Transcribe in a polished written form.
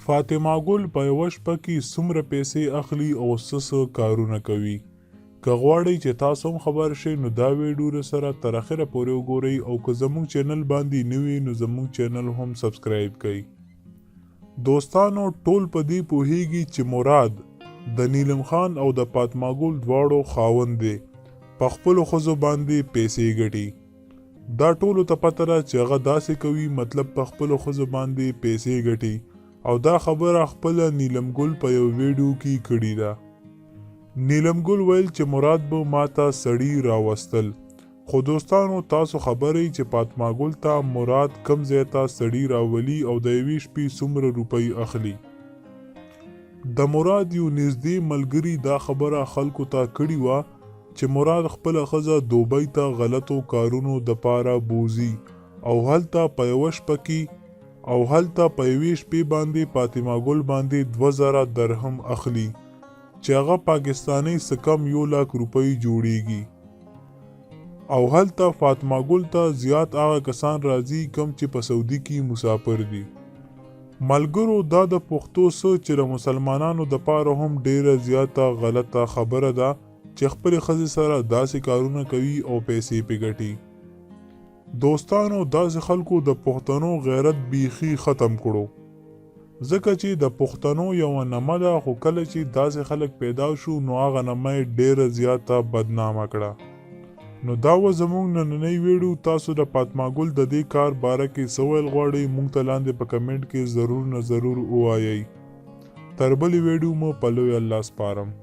فاطمه ګل په یوه شپه کې څومره پیسې اخلي او څه کارونه کوي. که غواړئ چې تاسو هم خبر شئ نو دا ویډیو سره تر اخره پورې وګورئ او که زموږ چینل باندې نوي نو زموږ چینل هم سبسکرایب کړئ. دوستانو ټول په دې پوهیږي چې مراد د نیلم خان او د فاطمه ګل دواړو خاوند دی. په خپلو ښځو باندې پیسې ګټي. دا ټولو ته پته ده چې هغه داسې کوي، مطلب په خپلو ښځو باندې پیسې ګټي، او دا خبره خپله نیلم ګل په یو ویډیو کې کړې ده. نیلم ګل ویل چې مراد به ماته سړي راوستل، خو دوستانو تاسو خبرئ چې فاطمه ګل ته مراد کم ځای ته سړي راولي او د یوې شپې څومره روپۍ اخلي. د مراد یو نږدې ملګري دا خبره خلکو ته کړې وه چې مراد خپله ښځه دوبۍ ته غلطو کارونو دپاره بوځي او هلته په یوه شپې باندې فاطمه ګل باندې 2000 درهم اخلي چې هغه پاکستاني څه کم 1 لک روپۍ جوړیږي. او هلته فاطمه ګل ته زیات هغه کسان راځي کم چې په سعودي کې مسافر دي. ملګرو دا د پښتو څه چې د مسلمانانو دپاره هم ډیره زیاته غلطه خبره ده چې خپلې ښځې سره داسې کارونه کوي او پیسې پې ګټي. دوستانو داسې خلکو د پښتنو غیرت بیخي ختم کړو، ځکه چې د پښتنو یوه نمه ده، خو کله چې داسې خلک پیدا شو نو هغه نمه یې ډیره زیاته بدنامه کړه. نو دا و زموږ نننی ویډیو. تاسو د فاطمه ګل د دې کار باره کې څه ویل غواړئ موږ ته لاندې په کمنټ کې ضرور ووایئ. تر بلې ویډیو مو په لوی الله سپارم.